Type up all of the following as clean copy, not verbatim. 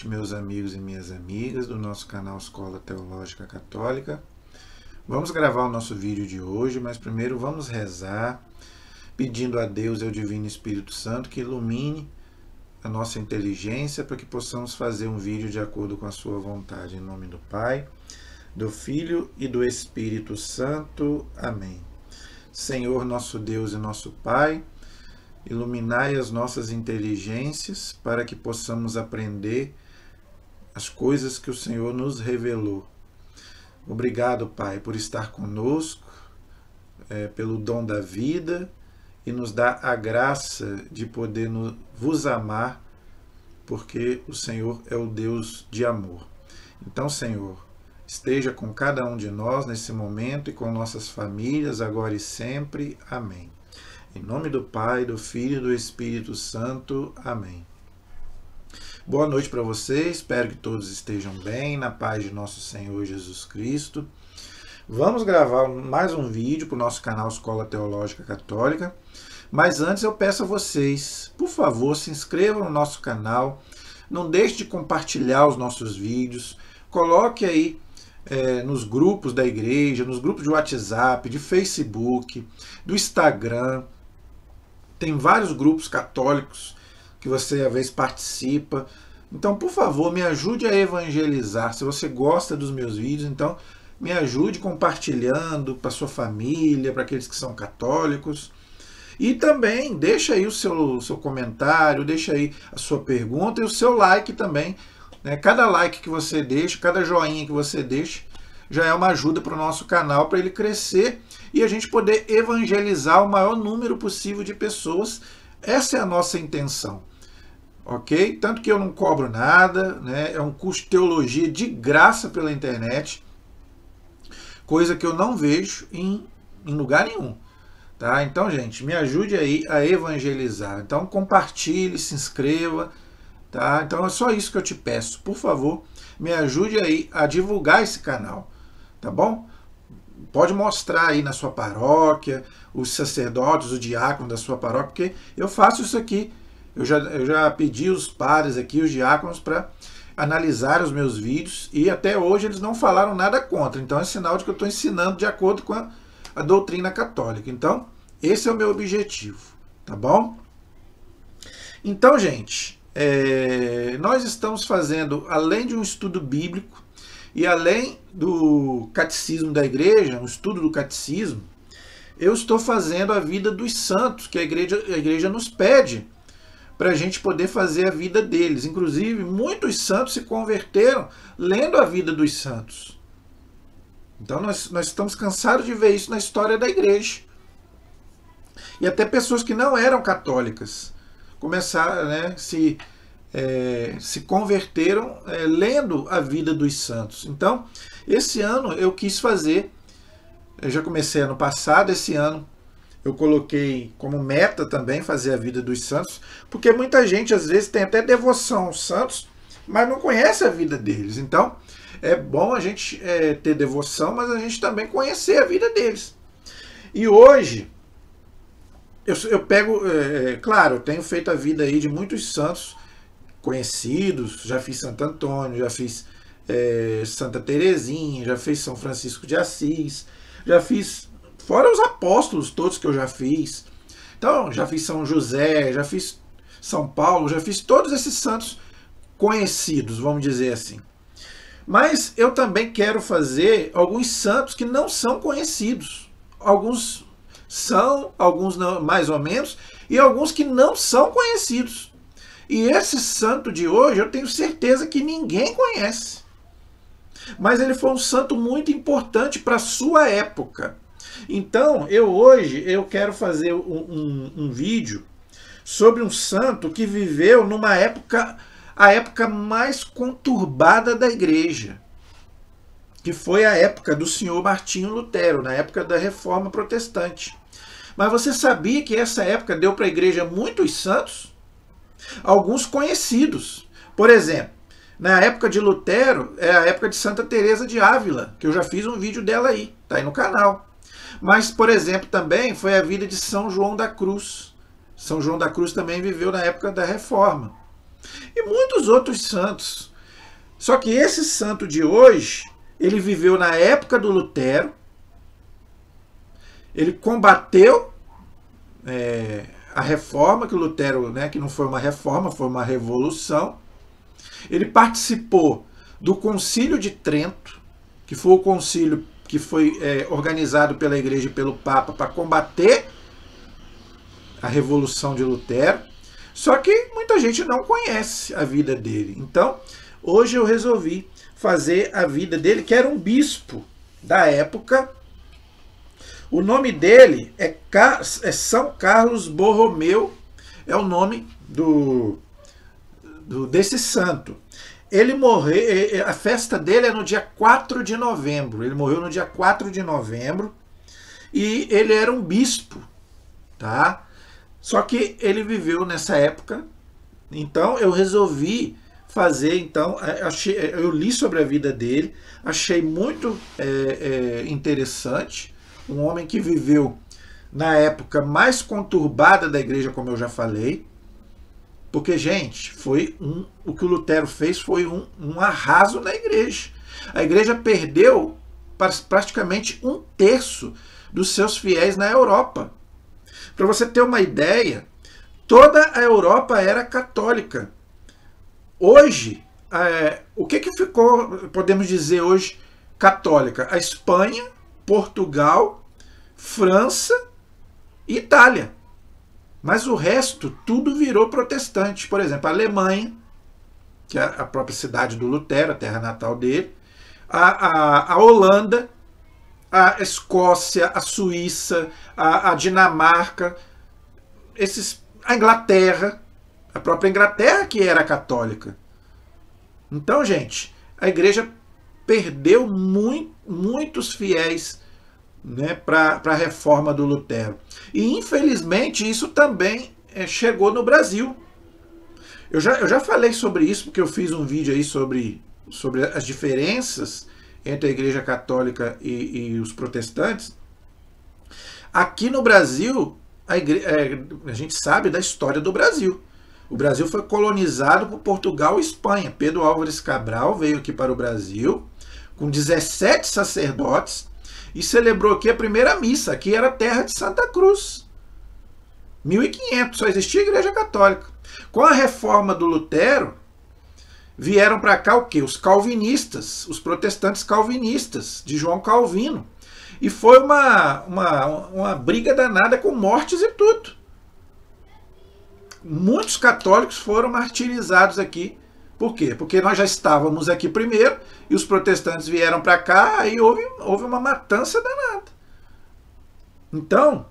noite, meus amigos e minhas amigas do nosso canal Escola Teológica Católica. Vamos gravar o nosso vídeo de hoje, mas primeiro vamos rezar, pedindo a Deus e ao Divino Espírito Santo que ilumine a nossa inteligência para que possamos fazer um vídeo de acordo com a sua vontade. Em nome do Pai, do Filho e do Espírito Santo. Amém. Senhor, nosso Deus e nosso Pai, iluminai as nossas inteligências para que possamos aprender as coisas que o Senhor nos revelou. Obrigado, Pai, por estar conosco, pelo dom da vida e nos dar a graça de poder vos amar, porque o Senhor é o Deus de amor. Então, Senhor, esteja com cada um de nós nesse momento e com nossas famílias, agora e sempre. Amém. Em nome do Pai, do Filho e do Espírito Santo. Amém. Boa noite para vocês, espero que todos estejam bem, na paz de nosso Senhor Jesus Cristo. Vamos gravar mais um vídeo para o nosso canal Escola Teológica Católica, mas antes eu peço a vocês, por favor, se inscrevam no nosso canal, não deixe de compartilhar os nossos vídeos, coloque aí nos grupos da igreja, nos grupos de WhatsApp, de Facebook, do Instagram. Tem vários grupos católicos que você às vezes participa. Então, por favor, me ajude a evangelizar. Se você gosta dos meus vídeos, então me ajude compartilhando para sua família, para aqueles que são católicos. E também deixa aí o seu comentário, deixa aí a sua pergunta e o seu like também. Cada like que você deixa, cada joinha que você deixa, já é uma ajuda para o nosso canal, para ele crescer e a gente poder evangelizar o maior número possível de pessoas. Essa é a nossa intenção, ok? Tanto que eu não cobro nada, é um curso de teologia de graça pela internet, coisa que eu não vejo em lugar nenhum. Tá? Então, gente, me ajude aí a evangelizar. Então, compartilhe, se inscreva. Tá? Então, é só isso que eu te peço. Por favor, me ajude aí a divulgar esse canal. Tá bom? Pode mostrar aí na sua paróquia, os sacerdotes, o diácono da sua paróquia, porque eu faço isso aqui. Eu já pedi os padres aqui, os diáconos, para analisar os meus vídeos e até hoje eles não falaram nada contra. Então é sinal de que eu estou ensinando de acordo com a doutrina católica. Então, esse é o meu objetivo. Tá bom? Então, gente, nós estamos fazendo, além de um estudo bíblico, e além do catecismo da igreja, um estudo do catecismo, eu estou fazendo a vida dos santos, que a igreja nos pede para a gente poder fazer a vida deles. Inclusive, muitos santos se converteram lendo a vida dos santos. Então, nós estamos cansados de ver isso na história da igreja. E até pessoas que não eram católicas começaram, se converteram lendo a vida dos santos. Então, esse ano eu quis fazer, eu já comecei ano passado, esse ano eu coloquei como meta também fazer a vida dos santos, porque muita gente às vezes tem até devoção aos santos, mas não conhece a vida deles. Então, é bom a gente ter devoção, mas a gente também conhecer a vida deles. E hoje, eu pego, claro, eu tenho feito a vida aí de muitos santos conhecidos, já fiz Santo Antônio, já fiz Santa Teresinha, já fiz São Francisco de Assis, já fiz, fora os apóstolos todos que eu já fiz. Então, já fiz São José, já fiz São Paulo, já fiz todos esses santos conhecidos, vamos dizer assim. Mas eu também quero fazer alguns santos que não são conhecidos. Alguns são, alguns não, mais ou menos, e alguns que não são conhecidos. E esse santo de hoje eu tenho certeza que ninguém conhece. Mas ele foi um santo muito importante para a sua época. Então, hoje eu quero fazer um vídeo sobre um santo que viveu numa época, a época mais conturbada da igreja, que foi a época do senhor Martinho Lutero, na época da Reforma Protestante. Mas você sabia que essa época deu para a igreja muitos santos? Alguns conhecidos. Por exemplo, na época de Lutero, é a época de Santa Teresa de Ávila, que eu já fiz um vídeo dela aí, tá aí no canal. Mas, por exemplo, também foi a vida de São João da Cruz. São João da Cruz também viveu na época da Reforma. E muitos outros santos. Só que esse santo de hoje, ele viveu na época do Lutero, ele combateu a reforma, que o Lutero, né, que não foi uma reforma, foi uma revolução. Ele participou do Concílio de Trento, que foi o concílio que foi organizado pela Igreja e pelo Papa para combater a Revolução de Lutero. Só que muita gente não conhece a vida dele. Então, hoje eu resolvi fazer a vida dele, que era um bispo da época. O nome dele é São Carlos Borromeu, é o nome desse santo. Ele morreu, a festa dele é no dia 4 de novembro. Ele morreu no dia 4 de novembro e ele era um bispo, tá? Só que ele viveu nessa época, então eu resolvi fazer, então, eu li sobre a vida dele, achei muito interessante, um homem que viveu na época mais conturbada da igreja, como eu já falei, porque, gente, o que o Lutero fez foi um arraso na igreja. A igreja perdeu praticamente 1/3 dos seus fiéis na Europa. Para você ter uma ideia, toda a Europa era católica. Hoje, o que ficou, podemos dizer hoje, católica? A Espanha, Portugal, França e Itália. Mas o resto, tudo virou protestante. Por exemplo, a Alemanha, que é a própria cidade do Lutero, a terra natal dele, a Holanda, a Escócia, a Suíça, a Dinamarca, a Inglaterra, a própria Inglaterra que era católica. Então, gente, a igreja perdeu muitos fiéis, né, para a reforma do Lutero. E infelizmente isso também chegou no Brasil. Eu já falei sobre isso, porque eu fiz um vídeo aí sobre as diferenças entre a Igreja Católica e os protestantes. Aqui no Brasil, a gente sabe da história do Brasil. O Brasil foi colonizado por Portugal e Espanha. Pedro Álvares Cabral veio aqui para o Brasil com 17 sacerdotes e celebrou aqui a primeira missa. Aqui era a terra de Santa Cruz. 1500, só existia a Igreja Católica. Com a reforma do Lutero, vieram para cá o quê? Os calvinistas, os protestantes calvinistas, de João Calvino. E foi uma briga danada com mortes e tudo. Muitos católicos foram martirizados aqui. Por quê? Porque nós já estávamos aqui primeiro e os protestantes vieram para cá, aí houve uma matança danada. Então,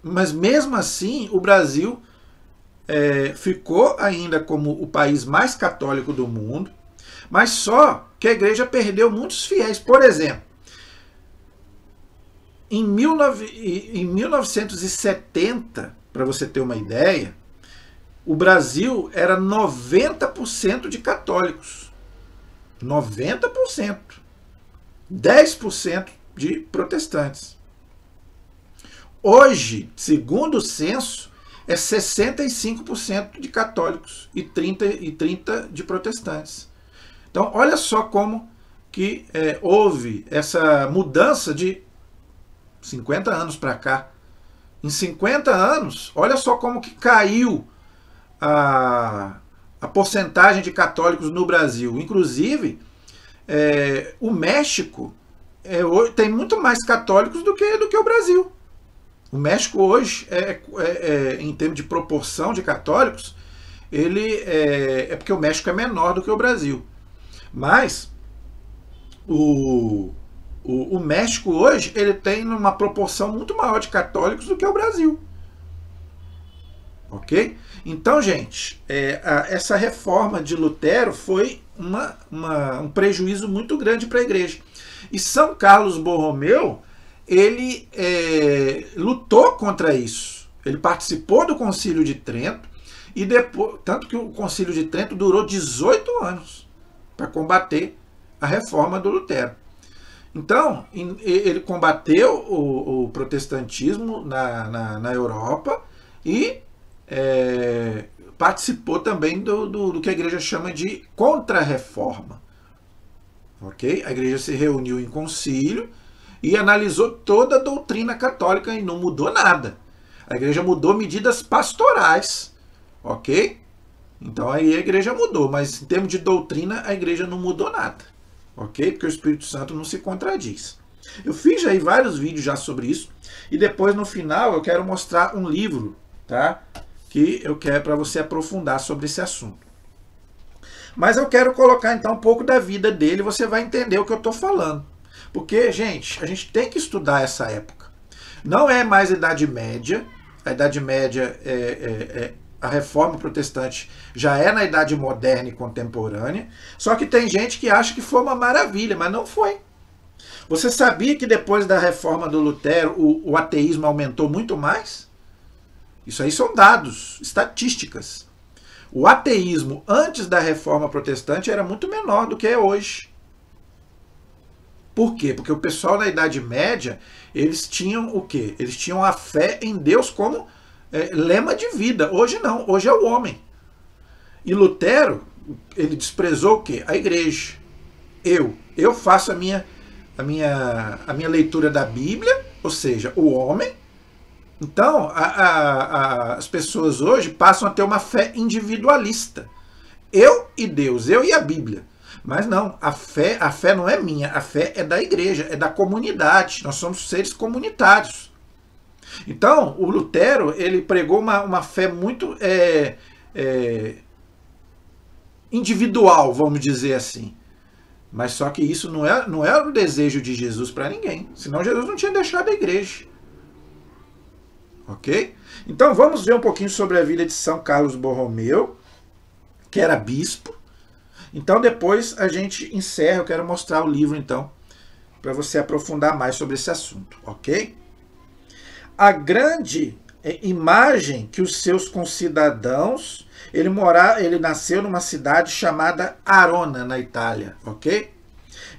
mas mesmo assim, o Brasil ficou ainda como o país mais católico do mundo, mas só que a igreja perdeu muitos fiéis. Por exemplo, em 1970, para você ter uma ideia, o Brasil era 90% de católicos. 90%. 10% de protestantes. Hoje, segundo o censo, é 65% de católicos e 30% de protestantes. Então, olha só como que houve essa mudança de 50 anos para cá. Em 50 anos, olha só como que caiu a porcentagem de católicos no Brasil. Inclusive, o México tem muito mais católicos do que o Brasil. O México hoje, em termos de proporção de católicos, é porque o México é menor do que o Brasil. Mas o México hoje ele tem uma proporção muito maior de católicos do que o Brasil. Ok? Então, gente, essa reforma de Lutero foi um prejuízo muito grande para a igreja. E São Carlos Borromeu, ele lutou contra isso. Ele participou do Concílio de Trento, e depois, tanto que o Concílio de Trento durou 18 anos para combater a reforma do Lutero. Então, ele combateu o protestantismo na Europa e participou também do que a igreja chama de contra-reforma. Ok? A igreja se reuniu em concílio e analisou toda a doutrina católica e não mudou nada. A igreja mudou medidas pastorais. Ok? Então aí a igreja mudou, mas em termos de doutrina a igreja não mudou nada. Ok? Porque o Espírito Santo não se contradiz. Eu fiz aí vários vídeos já sobre isso. E depois no final eu quero mostrar um livro, tá? Que eu quero para você aprofundar sobre esse assunto. Mas eu quero colocar então um pouco da vida dele, você vai entender o que eu estou falando. Porque, gente, a gente tem que estudar essa época. Não é mais Idade Média. A Idade Média, a Reforma Protestante já é na Idade Moderna e Contemporânea. Só que tem gente que acha que foi uma maravilha, mas não foi. Você sabia que depois da reforma do Lutero o ateísmo aumentou muito mais? Isso aí são dados, estatísticas. O ateísmo antes da reforma protestante era muito menor do que é hoje. Por quê? Porque o pessoal na Idade Média, eles tinham o quê? Eles tinham a fé em Deus como lema de vida. Hoje não, hoje é o homem. E Lutero, ele desprezou o quê? A igreja. Eu faço a minha leitura da Bíblia, ou seja, o homem. Então, as pessoas hoje passam a ter uma fé individualista. Eu e Deus, eu e a Bíblia. Mas não, a fé não é minha, a fé é da igreja, é da comunidade. Nós somos seres comunitários. Então, o Lutero, ele pregou uma fé muito individual, vamos dizer assim. Mas só que isso não é o desejo de Jesus para ninguém. Senão Jesus não tinha deixado a igreja. Ok? Então vamos ver um pouquinho sobre a vida de São Carlos Borromeu, que era bispo. Então depois a gente encerra, eu quero mostrar o livro então, para você aprofundar mais sobre esse assunto. Ok? A grande imagem que os seus concidadãos... Ele nasceu numa cidade chamada Arona, na Itália, ok?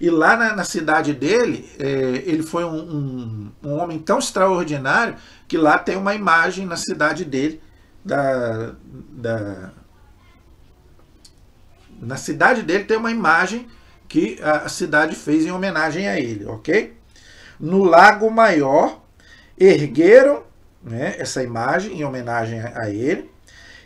E lá na cidade dele, ele foi um homem tão extraordinário que lá tem uma imagem na cidade dele, na cidade dele tem uma imagem que a cidade fez em homenagem a ele, ok? No Lago Maior, ergueram, né, essa imagem em homenagem a ele,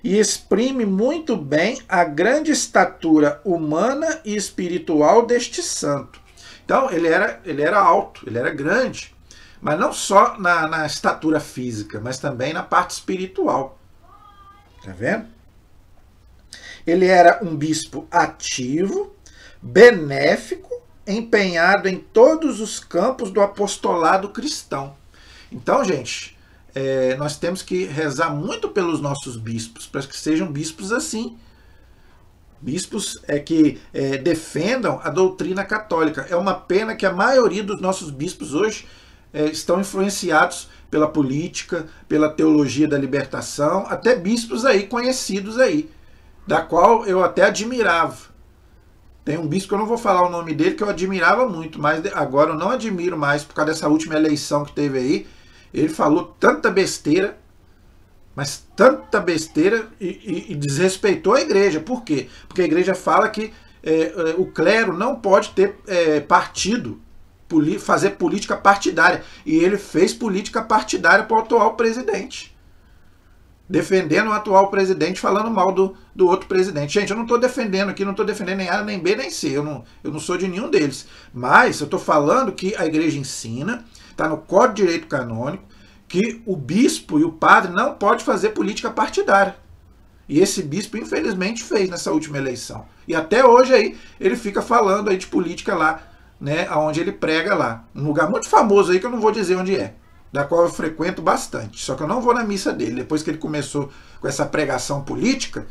e exprime muito bem a grande estatura humana e espiritual deste santo. Então, ele era alto, ele era grande, mas não só na estatura física, mas também na parte espiritual. Tá vendo? Ele era um bispo ativo, benéfico, empenhado em todos os campos do apostolado cristão. Então, gente... nós temos que rezar muito pelos nossos bispos, para que sejam bispos assim. Bispos que defendam a doutrina católica. É uma pena que a maioria dos nossos bispos hoje estão influenciados pela política, pela teologia da libertação, até bispos aí conhecidos aí, da qual eu até admirava. Tem um bispo que eu não vou falar o nome dele, que eu admirava muito, mas agora eu não admiro mais por causa dessa última eleição que teve aí. Ele falou tanta besteira, mas tanta besteira e desrespeitou a igreja. Por quê? Porque a igreja fala que o clero não pode ter partido, fazer política partidária. E ele fez política partidária para o atual presidente. Defendendo o atual presidente, falando mal do outro presidente. Gente, eu não estou defendendo aqui, não estou defendendo nem A, nem B, nem C. Eu não sou de nenhum deles. Mas eu estou falando que a igreja ensina... Está no Código de Direito Canônico que o bispo e o padre não pode fazer política partidária. E esse bispo, infelizmente, fez nessa última eleição. E até hoje aí ele fica falando aí de política lá, né, onde ele prega lá. Um lugar muito famoso aí que eu não vou dizer onde é, da qual eu frequento bastante. Só que eu não vou na missa dele. Depois que ele começou com essa pregação política,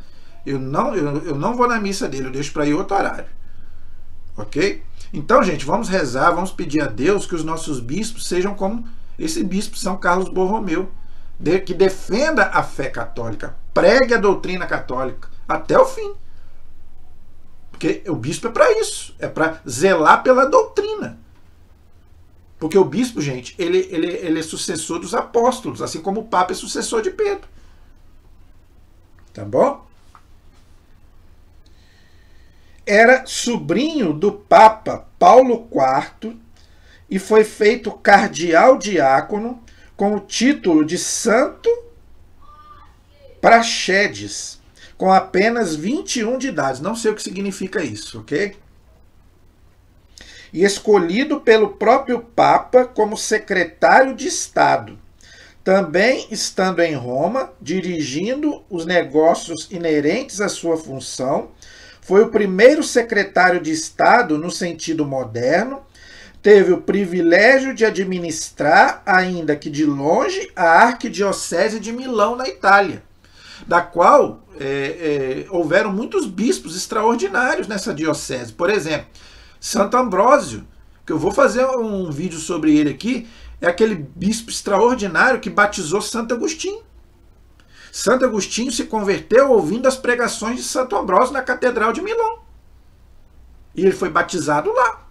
eu não vou na missa dele, eu deixo para ir outro horário. Ok? Então, gente, vamos rezar, vamos pedir a Deus que os nossos bispos sejam como esse bispo São Carlos Borromeu, que defenda a fé católica, pregue a doutrina católica até o fim. Porque o bispo é para isso, é para zelar pela doutrina. Porque o bispo, gente, ele é sucessor dos apóstolos, assim como o Papa é sucessor de Pedro. Tá bom? Era sobrinho do Papa Paulo IV e foi feito cardeal diácono com o título de Santo Praxedes, com apenas 21 de idade. Não sei o que significa isso, ok? E escolhido pelo próprio Papa como secretário de Estado, também estando em Roma, dirigindo os negócios inerentes à sua função, foi o primeiro secretário de Estado no sentido moderno, teve o privilégio de administrar, ainda que de longe, a arquidiocese de Milão, na Itália, da qual houveram muitos bispos extraordinários nessa diocese. Por exemplo, Santo Ambrósio, que eu vou fazer um vídeo sobre ele aqui, é aquele bispo extraordinário que batizou Santo Agostinho. Santo Agostinho se converteu ouvindo as pregações de Santo Ambrósio na Catedral de Milão. E ele foi batizado lá.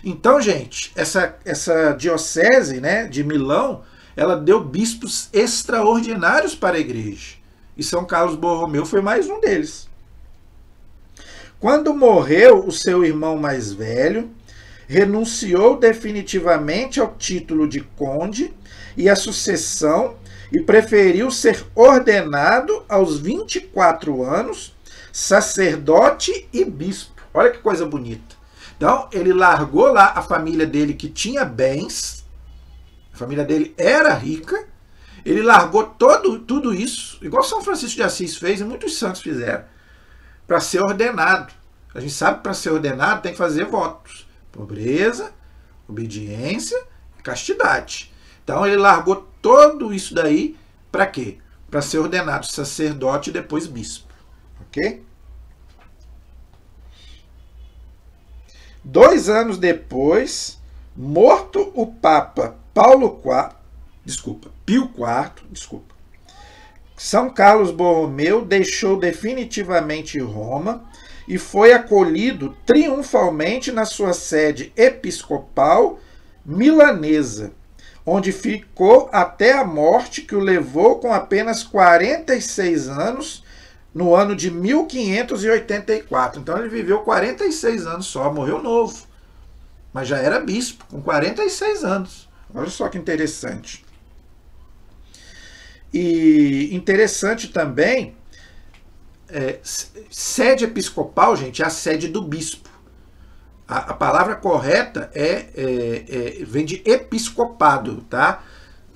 Então, gente, essa diocese, né, de Milão, ela deu bispos extraordinários para a igreja. E São Carlos Borromeu foi mais um deles. Quando morreu o seu irmão mais velho, renunciou definitivamente ao título de conde e à sucessão e preferiu ser ordenado aos 24 anos, sacerdote e bispo. Olha que coisa bonita. Então, ele largou lá a família dele que tinha bens, a família dele era rica, ele largou tudo isso, igual São Francisco de Assis fez e muitos santos fizeram, para ser ordenado. A gente sabe que para ser ordenado tem que fazer votos. Pobreza, obediência e castidade. Então ele largou tudo isso daí para quê? Para ser ordenado sacerdote e depois bispo. Ok? 2 anos depois, morto o Papa Pio IV, São Carlos Borromeu deixou definitivamente Roma e foi acolhido triunfalmente na sua sede episcopal milanesa, onde ficou até a morte, que o levou com apenas 46 anos, no ano de 1584. Então ele viveu 46 anos só, morreu novo, mas já era bispo, com 46 anos. Olha só que interessante. E interessante também, sede episcopal, gente, é a sede do bispo. A palavra correta vem de episcopado, tá?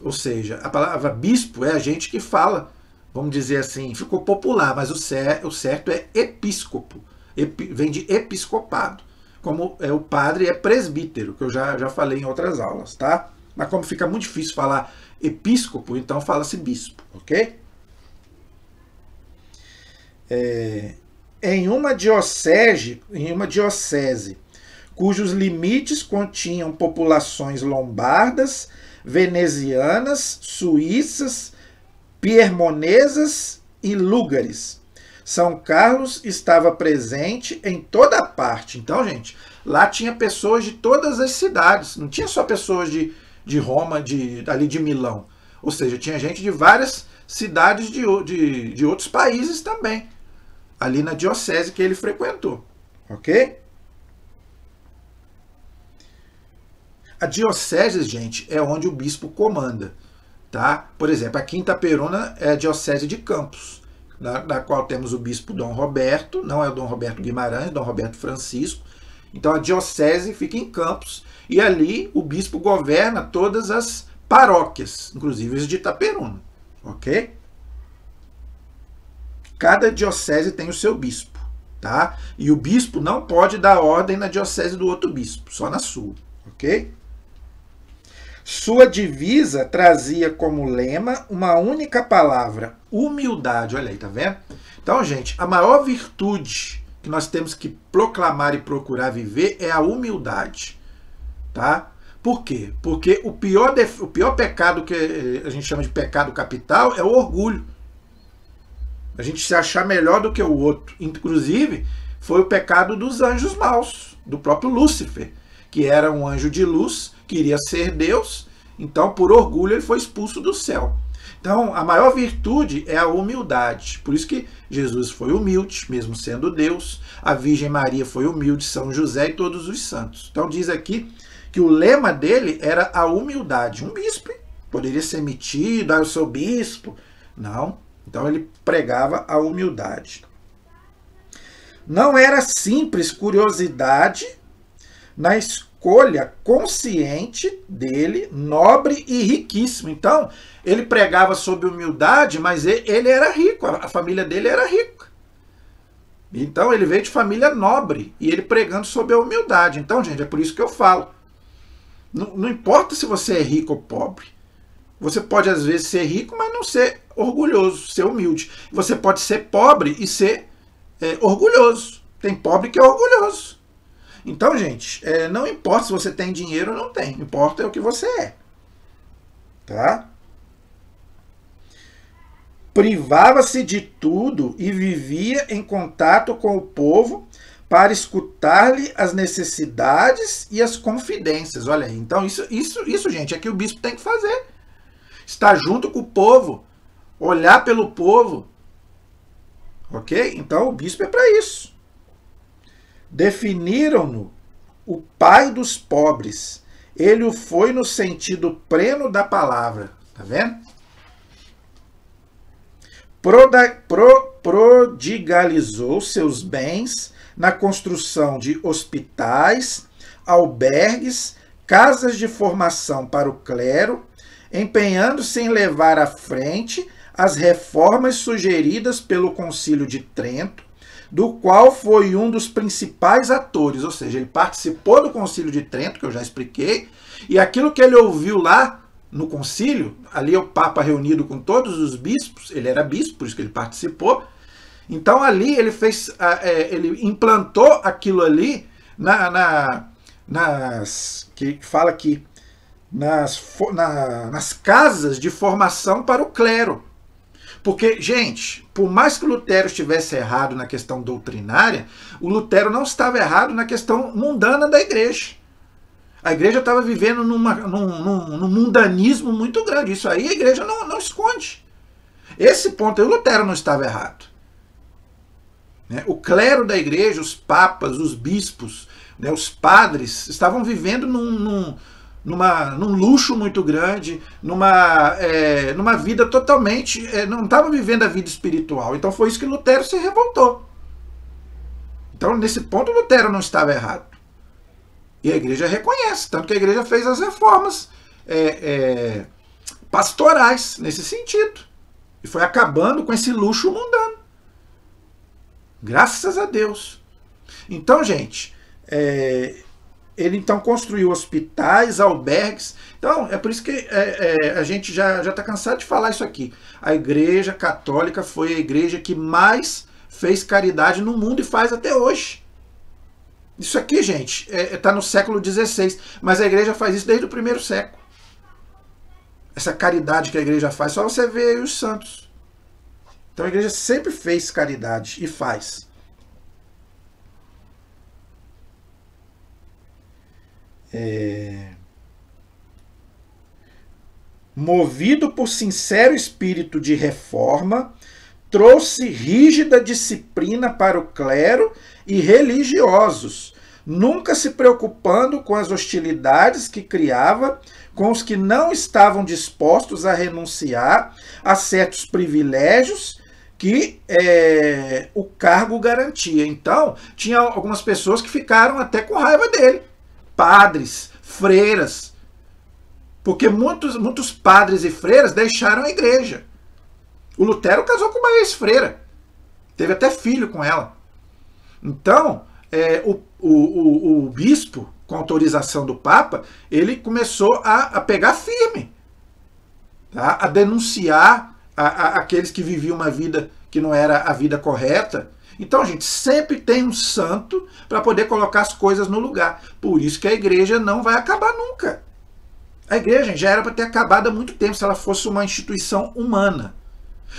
Ou seja, a palavra bispo é a gente que fala, vamos dizer assim, ficou popular, mas o certo é episcopo, vem de episcopado. Como o padre é presbítero, que eu já falei em outras aulas, tá? Mas como fica muito difícil falar episcopo, então fala-se bispo, ok? Em uma diocese cujos limites continham populações lombardas, venezianas, suíças, piemonesas e lúgares. São Carlos estava presente em toda parte. Então, gente, lá tinha pessoas de todas as cidades, não tinha só pessoas de Roma, ali de Milão. Ou seja, tinha gente de várias cidades de outros países também, ali na diocese que ele frequentou, ok? A diocese, gente, é onde o bispo comanda, tá? Por exemplo, aqui em Itaperuna é a diocese de Campos, na qual temos o bispo Dom Roberto, não é o Dom Roberto Guimarães, Dom Roberto Francisco. Então a diocese fica em Campos e ali o bispo governa todas as paróquias, inclusive as de Itaperuna, ok? Cada diocese tem o seu bispo, tá? E o bispo não pode dar ordem na diocese do outro bispo, só na sua, ok? Sua divisa trazia como lema uma única palavra, humildade. Olha aí, tá vendo? Então, gente, a maior virtude que nós temos que proclamar e procurar viver é a humildade, tá? Por quê? Porque o pior pecado que a gente chama de pecado capital é o orgulho. A gente se achar melhor do que o outro. Inclusive, foi o pecado dos anjos maus, do próprio Lúcifer, que era um anjo de luz, queria ser Deus, então por orgulho ele foi expulso do céu. Então, a maior virtude é a humildade. Por isso que Jesus foi humilde, mesmo sendo Deus. A Virgem Maria foi humilde, São José e todos os santos. Então, diz aqui que o lema dele era a humildade. Um bispo poderia ser metido, eu sou bispo. Não. Então, ele pregava a humildade. Não era simples curiosidade na escolha consciente dele, nobre e riquíssimo. Então, ele pregava sobre humildade, mas ele era rico, a família dele era rica. Então, ele veio de família nobre, e ele pregando sobre a humildade. Então, gente, é por isso que eu falo. Não importa se você é rico ou pobre. Você pode, às vezes, ser rico, mas não ser orgulhoso, ser humilde. Você pode ser pobre e ser orgulhoso. Tem pobre que é orgulhoso. Então, gente, não importa se você tem dinheiro ou não tem. Importa é o que você é. Tá? Privava-se de tudo e vivia em contato com o povo para escutar-lhe as necessidades e as confidências. Olha aí. Então, isso, gente, é que o bispo tem que fazer. Estar junto com o povo. Olhar pelo povo. Ok? Então, o bispo é para isso. Definiram-no o pai dos pobres. Ele o foi no sentido pleno da palavra. Tá vendo? Prodigalizou seus bens na construção de hospitais, albergues, casas de formação para o clero, empenhando-se em levar à frente as reformas sugeridas pelo Concílio de Trento, do qual foi um dos principais atores, ou seja, ele participou do Concílio de Trento, que eu já expliquei, e aquilo que ele ouviu lá no concílio, ali é o Papa reunido com todos os bispos, ele era bispo, por isso que ele participou, então ali ele fez, ele implantou aquilo ali que fala aqui, nas casas de formação para o clero. Porque, gente, por mais que o Lutero estivesse errado na questão doutrinária, o Lutero não estava errado na questão mundana da igreja. A igreja estava vivendo num mundanismo muito grande. Isso aí a igreja não esconde. Esse ponto aí o Lutero não estava errado. O clero da igreja, os papas, os bispos, os padres, estavam vivendo num luxo muito grande, numa vida totalmente... não estavam vivendo a vida espiritual. Então foi isso que Lutero se revoltou. Então, nesse ponto, Lutero não estava errado. E a igreja reconhece, tanto que a igreja fez as reformas pastorais nesse sentido. E foi acabando com esse luxo mundano. Graças a Deus. Então, gente, ele então construiu hospitais, albergues. Então, é por isso que a gente já está cansado de falar isso aqui. A Igreja Católica foi a igreja que mais fez caridade no mundo e faz até hoje. Isso aqui, gente, está no século XVI, mas a igreja faz isso desde o primeiro século. Essa caridade que a igreja faz, só você vê aí os santos. Então a igreja sempre fez caridade e faz. Movido por sincero espírito de reforma, trouxe rígida disciplina para o clero e religiosos, nunca se preocupando com as hostilidades que criava com os que não estavam dispostos a renunciar a certos privilégios que o cargo garantia. Então, tinha algumas pessoas que ficaram até com raiva dele. Padres, freiras, porque muitos padres e freiras deixaram a igreja. O Lutero casou com uma ex-freira. Teve até filho com ela. Então, o bispo, com autorização do Papa, ele começou a pegar firme. Tá? A denunciar aqueles que viviam uma vida que não era a vida correta. Então, gente, sempre tem um santo para poder colocar as coisas no lugar. Por isso que a igreja não vai acabar nunca. A igreja, gente, já era para ter acabado há muito tempo se ela fosse uma instituição humana.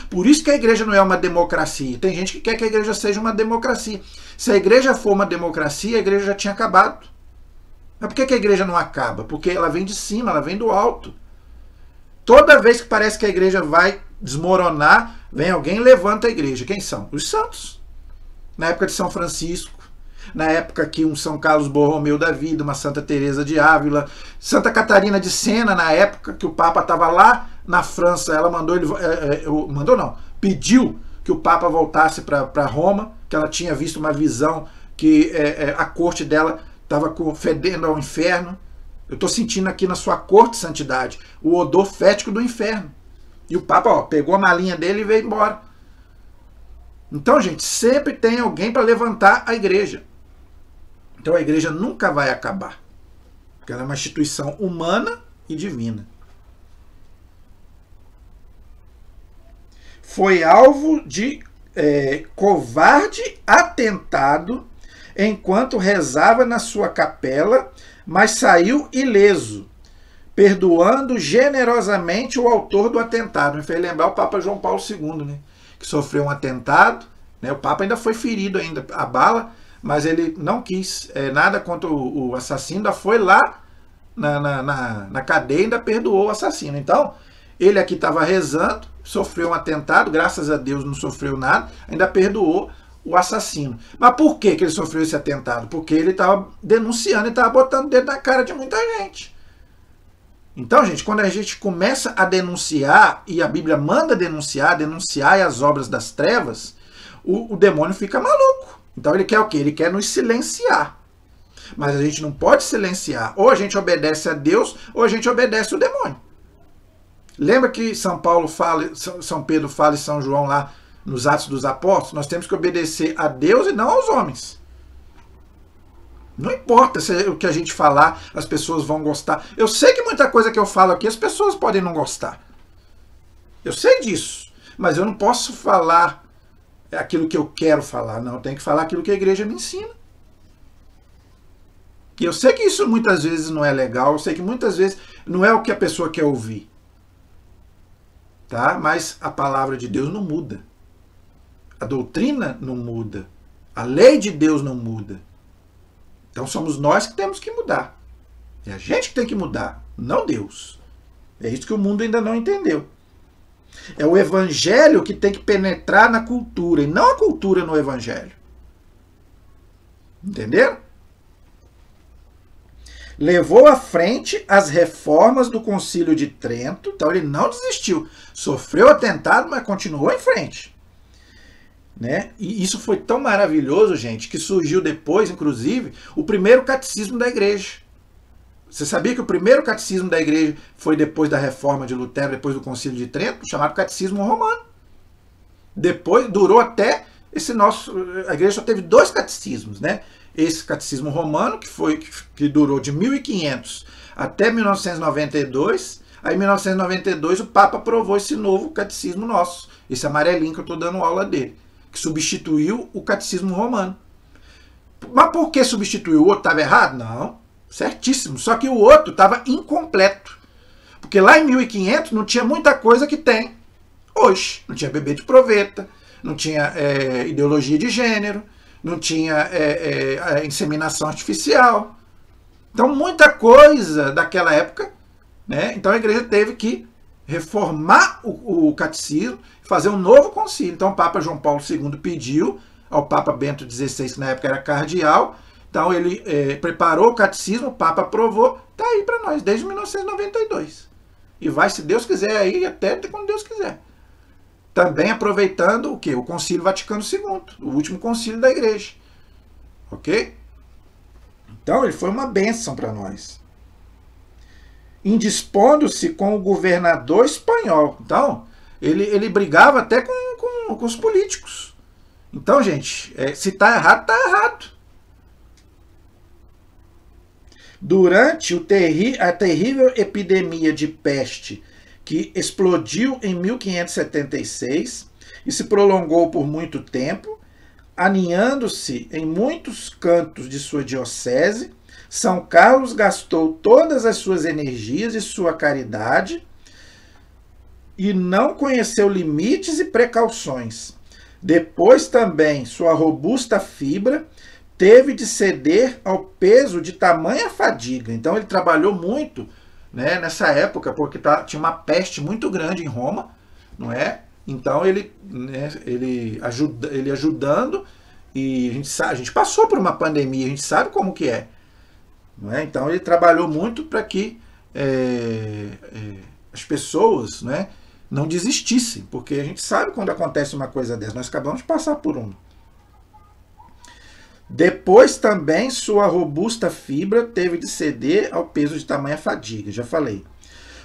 Por isso que a igreja não é uma democracia. Tem gente que quer que a igreja seja uma democracia. Se a igreja for uma democracia, a igreja já tinha acabado. Mas por que a igreja não acaba? Porque ela vem de cima, ela vem do alto. toda vez que parece que a igreja vai desmoronar, vem alguém e levanta a igreja. Quem são? Os santos. Na época de São Francisco, na época que um São Carlos Borromeu da vida, uma Santa Teresa de Ávila, Santa Catarina de Sena, na época que o Papa estava lá na França, ela mandou ele, pediu que o Papa voltasse para Roma, que ela tinha visto uma visão que a corte dela estava fedendo ao inferno. Eu estou sentindo aqui na sua corte, santidade, o odor fético do inferno. E o Papa pegou a malinha dele e veio embora. Então, gente, sempre tem alguém para levantar a igreja. Então a igreja nunca vai acabar, porque ela é uma instituição humana e divina. Foi alvo de covarde atentado enquanto rezava na sua capela, mas saiu ileso, perdoando generosamente o autor do atentado. Me fez lembrar o Papa João Paulo II, né, que sofreu um atentado, né, o Papa ainda foi ferido ainda, a bala, mas ele não quis nada contra o assassino, ainda foi lá na cadeia e ainda perdoou o assassino. Então, ele aqui estava rezando, sofreu um atentado, graças a Deus não sofreu nada, ainda perdoou o assassino. Mas por que ele sofreu esse atentado? Porque ele estava denunciando e estava botando o dedo na cara de muita gente. Então, gente, quando a gente começa a denunciar, e a Bíblia manda denunciar as obras das trevas, o demônio fica maluco. Então ele quer o quê? Ele quer nos silenciar. Mas a gente não pode silenciar. Ou a gente obedece a Deus, ou a gente obedece o demônio. Lembra que São Pedro fala e São João lá nos Atos dos Apóstolos? Nós temos que obedecer a Deus e não aos homens. Não importa se o que a gente falar, as pessoas vão gostar. Eu sei que muita coisa que eu falo aqui, as pessoas podem não gostar. Eu sei disso. Mas eu não posso falar aquilo que eu quero falar. Não, eu tenho que falar aquilo que a igreja me ensina. E eu sei que isso muitas vezes não é legal, eu sei que muitas vezes não é o que a pessoa quer ouvir. Tá? Mas a palavra de Deus não muda. A doutrina não muda. A lei de Deus não muda. Então somos nós que temos que mudar. É a gente que tem que mudar, não Deus. É isso que o mundo ainda não entendeu. É o evangelho que tem que penetrar na cultura, e não a cultura no evangelho. Entenderam? Levou à frente as reformas do Concílio de Trento, então ele não desistiu. Sofreu atentado, mas continuou em frente. Né? E isso foi tão maravilhoso, gente, que surgiu depois, inclusive, o primeiro catecismo da igreja. Você sabia que o primeiro catecismo da igreja foi depois da reforma de Lutero, depois do Concílio de Trento, chamado Catecismo Romano. Depois durou até esse nosso... A igreja só teve 2 catecismos, né? Esse catecismo romano, que durou de 1500 até 1992. Aí em 1992 o Papa aprovou esse novo catecismo nosso, esse amarelinho que eu estou dando aula dele, que substituiu o catecismo romano. Mas por que substituiu? O outro estava errado? Não. Certíssimo, só que o outro estava incompleto. Porque lá em 1500 não tinha muita coisa que tem hoje. Não tinha bebê de proveta, não tinha ideologia de gênero, não tinha inseminação artificial. Então muita coisa daquela época, né? Então a igreja teve que reformar o catecismo, fazer um novo concílio. Então o Papa João Paulo II pediu ao Papa Bento XVI, que na época era cardeal. Então ele preparou o catecismo, o Papa aprovou, está aí para nós, desde 1992. E vai, se Deus quiser, aí até quando Deus quiser. Também aproveitando o quê? O Concílio Vaticano II, o último concílio da igreja. Ok? Então ele foi uma bênção para nós. Indispondo-se com o governador espanhol. Então, ele brigava até com os políticos. Então, gente, se está errado, está errado. Durante a terrível epidemia de peste que explodiu em 1576 e se prolongou por muito tempo, aninhando-se em muitos cantos de sua diocese, São Carlos gastou todas as suas energias e sua caridade e não conheceu limites e precauções. Depois também sua robusta fibra teve de ceder ao peso de tamanha fadiga. Então ele trabalhou muito né, nessa época, porque tinha uma peste muito grande em Roma, não é? Então ele, né, ele ajudando, e a gente passou por uma pandemia, a gente sabe como que é, não é? Então ele trabalhou muito para que as pessoas, né, não desistissem, porque a gente sabe quando acontece uma coisa dessa, nós acabamos de passar por uma. Depois também sua robusta fibra teve de ceder ao peso de tamanha fadiga, já falei.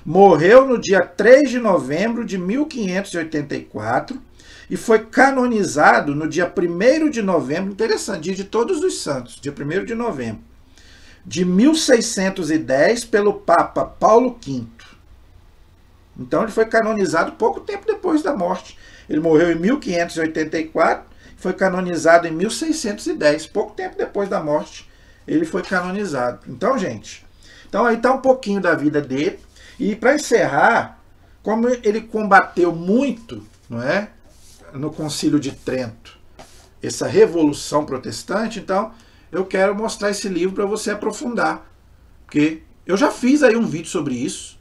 Morreu no dia 3 de novembro de 1584 e foi canonizado no dia 1º de novembro, interessante, dia de Todos os Santos, dia 1º de novembro, de 1610 pelo Papa Paulo V. Então ele foi canonizado pouco tempo depois da morte. Ele morreu em 1584, foi canonizado em 1610, pouco tempo depois da morte ele foi canonizado. Então, gente, então aí está um pouquinho da vida dele. E para encerrar, como ele combateu muito, não é, no Concílio de Trento, essa revolução protestante, então eu quero mostrar esse livro para você aprofundar, porque eu já fiz aí um vídeo sobre isso,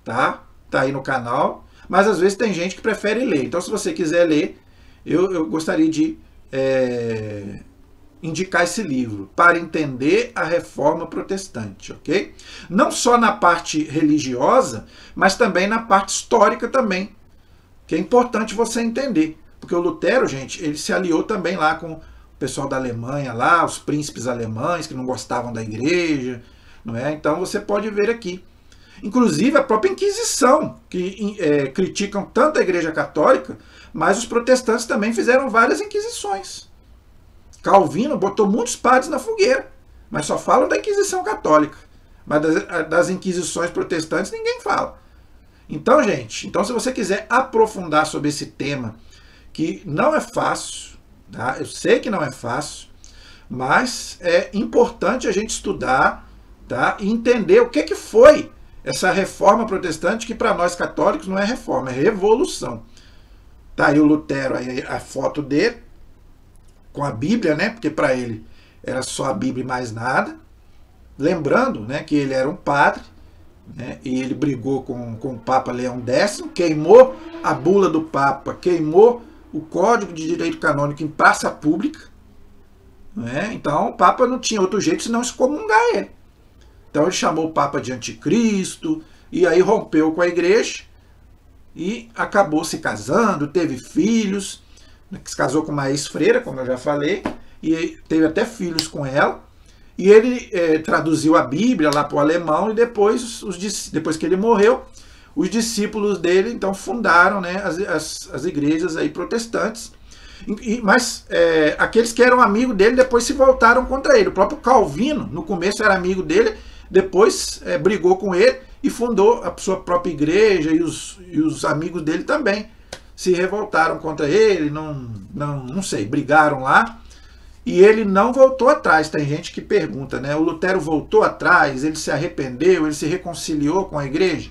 tá? Tá aí no canal, mas às vezes tem gente que prefere ler. Então, se você quiser ler, eu gostaria de indicar esse livro, Para Entender a Reforma Protestante, ok? Não só na parte religiosa, mas também na parte histórica também, que é importante você entender. Porque o Lutero, gente, ele se aliou também lá com o pessoal da Alemanha, lá, os príncipes alemães que não gostavam da igreja, não é? Então você pode ver aqui. Inclusive a própria Inquisição, que criticam tanto a Igreja Católica, mas os protestantes também fizeram várias inquisições. Calvino botou muitos padres na fogueira, mas só falam da Inquisição Católica. Mas das inquisições protestantes ninguém fala. Então, gente, se você quiser aprofundar sobre esse tema, que não é fácil, tá? Eu sei que não é fácil, mas é importante a gente estudar, tá? E entender o que foi essa reforma protestante, que para nós católicos não é reforma, é revolução. Tá aí o Lutero, aí a foto dele, com a Bíblia, né? Porque para ele era só a Bíblia e mais nada. Lembrando, né, que ele era um padre, né, e ele brigou com o Papa Leão X, queimou a bula do Papa, queimou o Código de Direito Canônico em praça pública. Né? Então o Papa não tinha outro jeito senão excomungar ele. Então ele chamou o Papa de anticristo, e aí rompeu com a igreja, e acabou se casando, teve filhos, se casou com uma ex-freira, como eu já falei, e teve até filhos com ela, e ele traduziu a Bíblia lá para o alemão, e depois que ele morreu, os discípulos dele então fundaram, né, as igrejas aí protestantes, mas aqueles que eram amigos dele depois se voltaram contra ele. O próprio Calvino, no começo era amigo dele, depois brigou com ele e fundou a sua própria igreja, e os amigos dele também se revoltaram contra ele, não sei, brigaram lá, e ele não voltou atrás. Tem gente que pergunta, né? O Lutero voltou atrás, ele se arrependeu, ele se reconciliou com a igreja?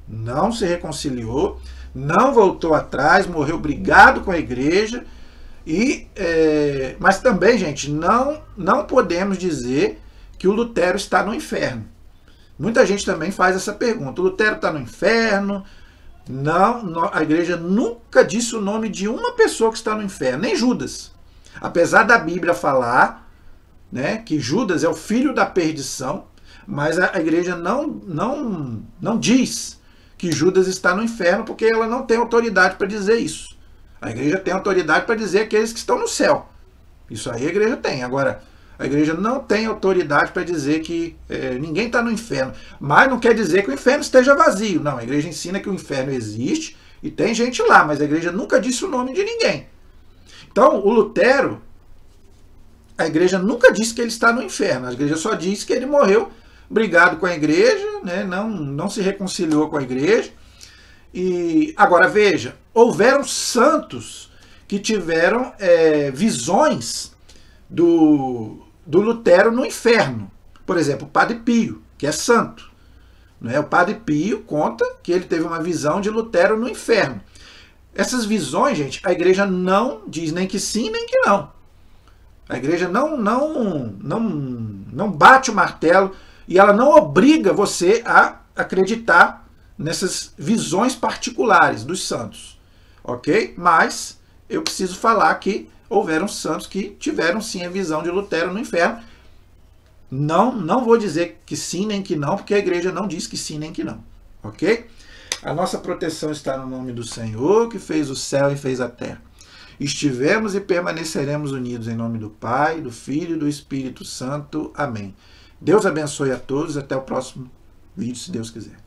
Não se reconciliou, não voltou atrás, morreu brigado com a igreja, mas também, gente, não podemos dizer que o Lutero está no inferno. Muita gente também faz essa pergunta: o Lutero está no inferno? Não, a igreja nunca disse o nome de uma pessoa que está no inferno, nem Judas. Apesar da Bíblia falar, né, que Judas é o filho da perdição, mas a igreja não diz que Judas está no inferno, porque ela não tem autoridade para dizer isso. A igreja tem autoridade para dizer aqueles que estão no céu. Isso aí a igreja tem. Agora, a igreja não tem autoridade para dizer que ninguém está no inferno. Mas não quer dizer que o inferno esteja vazio. Não, a igreja ensina que o inferno existe e tem gente lá, mas a igreja nunca disse o nome de ninguém. Então, o Lutero, a igreja nunca disse que ele está no inferno. A igreja só disse que ele morreu brigado com a igreja, né? Não se reconciliou com a igreja. E agora veja, houveram santos que tiveram visões do Lutero no inferno. Por exemplo, o Padre Pio, que é santo. O Padre Pio conta que ele teve uma visão de Lutero no inferno. Essas visões, gente, a igreja não diz nem que sim, nem que não. A igreja não bate o martelo, e ela não obriga você a acreditar nessas visões particulares dos santos, ok? Mas eu preciso falar que houveram santos que tiveram sim a visão de Lutero no inferno. Não vou dizer que sim nem que não, porque a igreja não diz que sim nem que não, ok? A nossa proteção está no nome do Senhor, que fez o céu e fez a terra. Estivemos e permaneceremos unidos em nome do Pai, do Filho e do Espírito Santo. Amém. Deus abençoe a todos. Até o próximo vídeo, se Deus quiser.